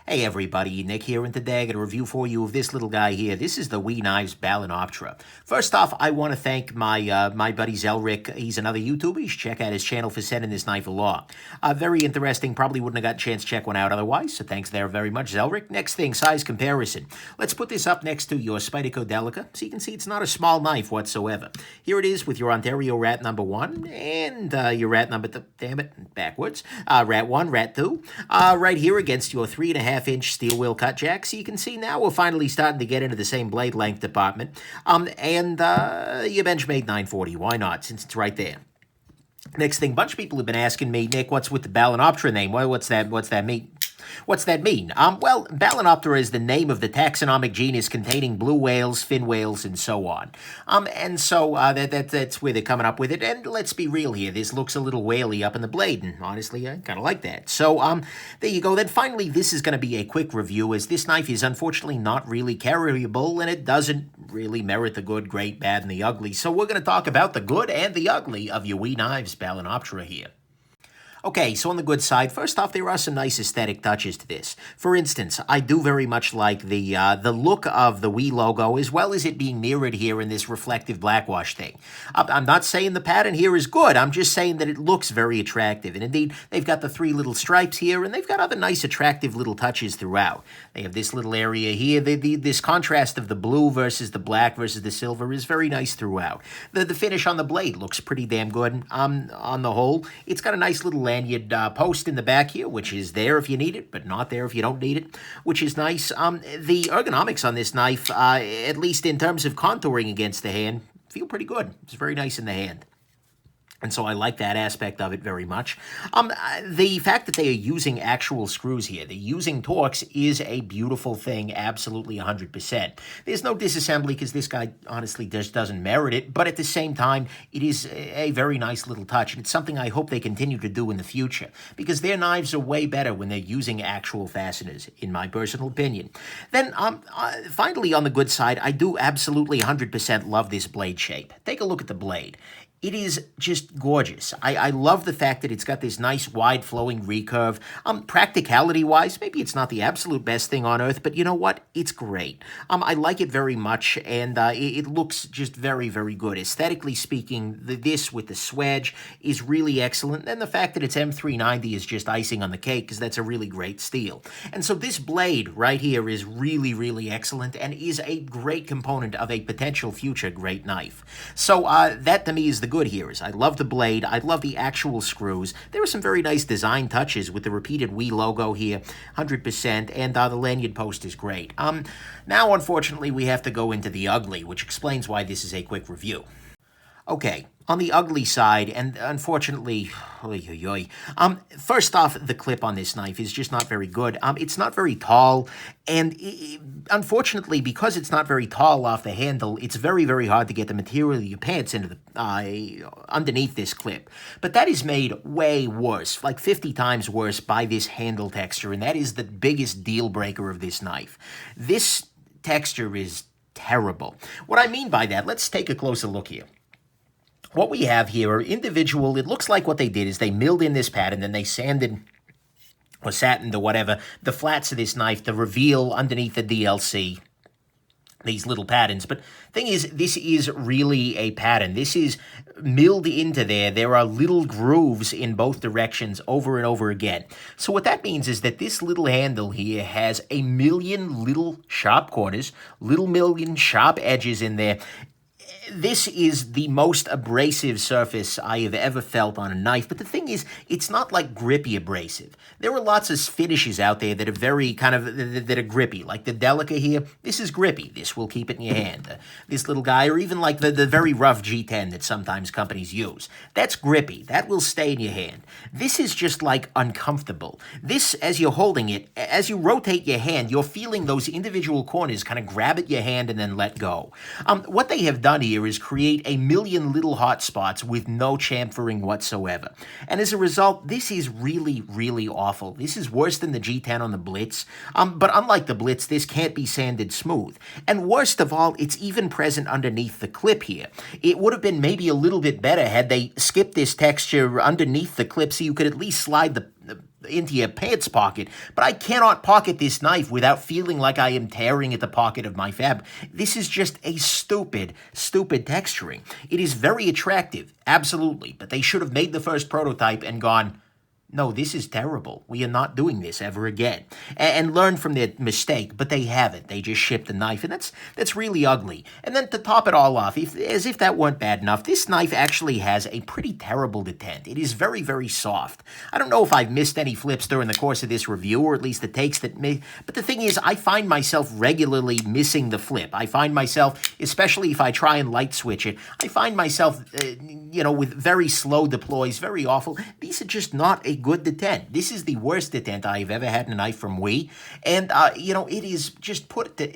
Hey everybody, Nick here, and today I got a review for you of this little guy here. This is the WE Knives Balaenoptera. First off, I want to thank my buddy Zelric. He's another YouTuber. You should check out his channel for sending this knife along. Very interesting. Probably wouldn't have got a chance to check one out otherwise, so thanks there very much, Zelric. Next thing, size comparison. Let's put this up next to your Spyderco Delica, so you can see it's not a small knife whatsoever. Here it is with your Ontario Rat number 1 and your Rat number, damn it, backwards. Rat 1, Rat 2. Right here against your 3.5-inch steel wheel cut jack. So you can see now we're finally starting to get into the same blade length department. And your Benchmade 940. Why not, since it's right there? Next thing, a bunch of people have been asking me, Nick, what's with the Balaenoptera name? What's that mean? What's that mean? Well, Balaenoptera is the name of the taxonomic genus containing blue whales, fin whales, and so on. And so that's where they're coming up with it. And let's be real here. This looks a little whaley up in the blade, and honestly, I kind of like that. So there you go. Then finally, this is going to be a quick review, as this knife is unfortunately not really carryable, and it doesn't really merit the good, great, bad, and the ugly. So we're going to talk about the good and the ugly of your WE Knives Balaenoptera here. Okay, so on the good side, first off, there are some nice aesthetic touches to this. For instance, I do very much like the look of the WE logo, as well as it being mirrored here in this reflective blackwash thing. I'm not saying the pattern here is good, I'm just saying that it looks very attractive. And indeed, they've got the 3 little stripes here, and they've got other nice attractive little touches throughout. They have this little area here. This contrast of the blue versus the black versus the silver is very nice throughout. The finish on the blade looks pretty damn good on the whole. It's got a nice little lanyard post in the back here, which is there if you need it, but not there if you don't need it, which is nice. The ergonomics on this knife, at least in terms of contouring against the hand, feel pretty good. It's very nice in the hand. And so I like that aspect of it very much. The fact that they are using actual screws here, they're using Torx, is a beautiful thing, absolutely 100%. There's no disassembly because this guy honestly just doesn't merit it, but at the same time, it is a very nice little touch, and it's something I hope they continue to do in the future, because their knives are way better when they're using actual fasteners, in my personal opinion. Then, finally, on the good side, I do absolutely 100% love this blade shape. Take a look at the blade. It is just gorgeous. I love the fact that it's got this nice wide flowing recurve. Practicality-wise, maybe it's not the absolute best thing on earth, but you know what? It's great. I like it very much, and it looks just very, very good. Aesthetically speaking, this with the swedge is really excellent, and the fact that it's M390 is just icing on the cake, because that's a really great steel. And so this blade right here is really, really excellent, and is a great component of a potential future great knife. So that to me is the good here. Is I love the blade, I love the actual screws. There are some very nice design touches with the repeated WE logo here, 100%, and the lanyard post is great. Now, unfortunately, we have to go into the ugly, which explains why this is a quick review. Okay, on the ugly side, and unfortunately, first off, the clip on this knife is just not very good. It's not very tall, and unfortunately, because it's not very tall off the handle, it's very, very hard to get the material of your pants into the underneath this clip. But that is made way worse, like 50 times worse, by this handle texture, and that is the biggest deal breaker of this knife. This texture is terrible. What I mean by that, let's take a closer look here. What we have here are individual, it looks like what they did is they milled in this pattern, then they sanded or satined or whatever the flats of this knife to reveal underneath the DLC these little patterns. But thing is, this is really a pattern. This is milled into there. There are little grooves in both directions over and over again. So what that means is that this little handle here has a million little sharp corners, million sharp edges in there. This is the most abrasive surface I have ever felt on a knife, but the thing is, it's not like grippy abrasive. There are lots of finishes out there that are very kind of, that are grippy, like the Delica here. This is grippy. This will keep it in your hand. This little guy, or even like the very rough G10 that sometimes companies use. That's grippy. That will stay in your hand. This is just like uncomfortable. This, as you're holding it, as you rotate your hand, you're feeling those individual corners kind of grab at your hand and then let go. What they have done here is create a million little hot spots with no chamfering whatsoever. And as a result, this is really, really awful. This is worse than the G10 on the Blitz. But unlike the Blitz, this can't be sanded smooth. And worst of all, it's even present underneath the clip here. It would have been maybe a little bit better had they skipped this texture underneath the clip so you could at least slide the into your pants pocket, but I cannot pocket this knife without feeling like I am tearing at the pocket of my fab. This is just a stupid texturing. It is very attractive, absolutely, but they should have made the first prototype and gone, no, this is terrible. We are not doing this ever again. And learn from their mistake, but they haven't. They just shipped the knife, and that's really ugly. And then to top it all off, as if that weren't bad enough, this knife actually has a pretty terrible detent. It is very, very soft. I don't know if I've missed any flips during the course of this review, or at least the takes that may, but the thing is, I find myself regularly missing the flip. I find myself, especially if I try and light switch it, I find myself, with very slow deploys, very awful. These are just not a good detent. This is the worst detent I've ever had in a knife from WE, and it is just put to,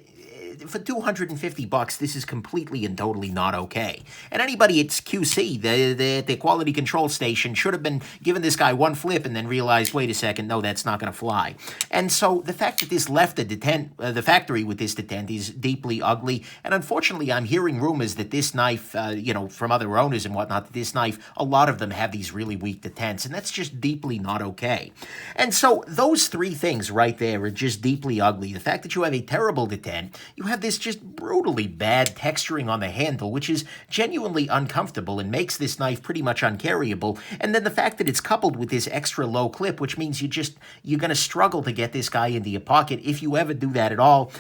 for $250, this is completely and totally not okay. And anybody at QC, the quality control station, should have been giving this guy one flip and then realized, wait a second, no, that's not going to fly. And so the fact that this left the factory with this detent is deeply ugly. And unfortunately, I'm hearing rumors that this knife, from other owners and whatnot, that this knife, a lot of them have these really weak detents, and that's just deeply not okay. And so those three things right there are just deeply ugly. The fact that you have a terrible detent, you have this just brutally bad texturing on the handle, which is genuinely uncomfortable and makes this knife pretty much uncarryable. And then the fact that it's coupled with this extra low clip, which means you're going to struggle to get this guy into your pocket if you ever do that at all.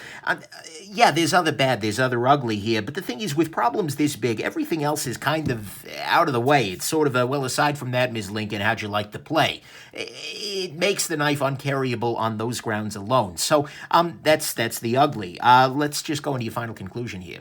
Yeah, there's other ugly here, but the thing is, with problems this big, everything else is kind of out of the way. It's sort of aside from that, Ms. Lincoln, how'd you like to play? It makes the knife uncarryable on those grounds alone. So that's the ugly. Let's just go into your final conclusion here.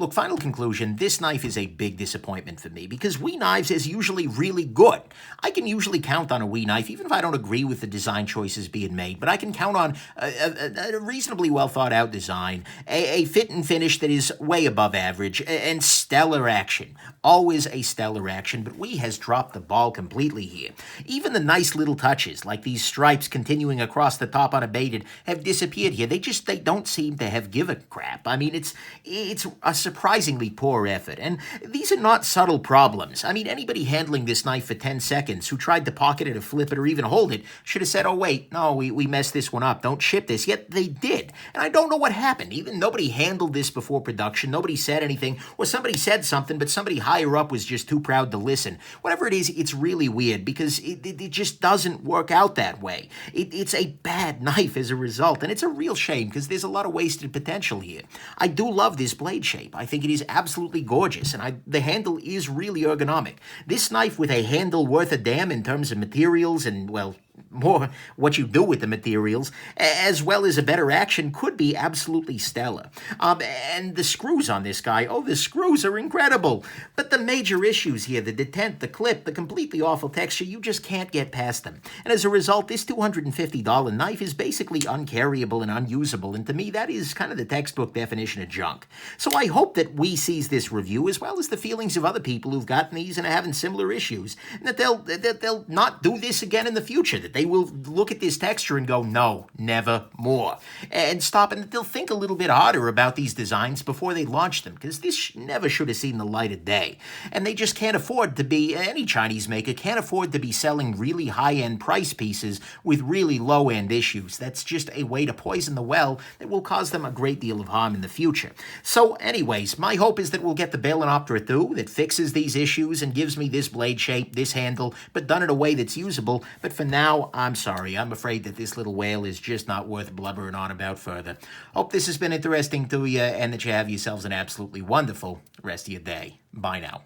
Look, final conclusion, this knife is a big disappointment for me because WE Knives is usually really good. I can usually count on a WE knife, even if I don't agree with the design choices being made, but I can count on a reasonably well thought out design, a fit and finish that is way above average, and stellar action. Always a stellar action, but WE has dropped the ball completely here. Even the nice little touches, like these stripes continuing across the top unabated, have disappeared here. They don't seem to have give a crap. I mean, it's a surprisingly poor effort, and these are not subtle problems. I mean, anybody handling this knife for 10 seconds who tried to pocket it or flip it or even hold it should have said, oh wait, no, we messed this one up, don't ship this. Yet they did, and I don't know what happened. Even nobody handled this before production, nobody said anything, or somebody said something, but somebody higher up was just too proud to listen. Whatever it is, it's really weird because it just doesn't work out that way. It's a bad knife as a result, and it's a real shame because there's a lot of wasted potential here. I do love this blade shape. I think it is absolutely gorgeous, and the handle is really ergonomic. This knife with a handle worth a damn in terms of materials and, well, more what you do with the materials, as well as a better action, could be absolutely stellar. And the screws on this guy, the screws are incredible. But the major issues here, the detent, the clip, the completely awful texture, you just can't get past them. And as a result, this $250 knife is basically uncarryable and unusable, and to me, that is kind of the textbook definition of junk. So I hope that WE sees this review, as well as the feelings of other people who've gotten these and are having similar issues, and that they'll not do this again in the future, that they will look at this texture and go, no, never more, and stop, and they'll think a little bit harder about these designs before they launch them, because this never should have seen the light of day, and they just can't afford to be, any Chinese maker can't afford to be selling really high-end price pieces with really low-end issues. That's just a way to poison the well that will cause them a great deal of harm in the future. So anyways, my hope is that we'll get the Balaenoptera 2 that fixes these issues and gives me this blade shape, this handle, but done in a way that's usable. But for now, I'm sorry. I'm afraid that this little whale is just not worth blubbering on about further. Hope this has been interesting to you and that you have yourselves an absolutely wonderful rest of your day. Bye now.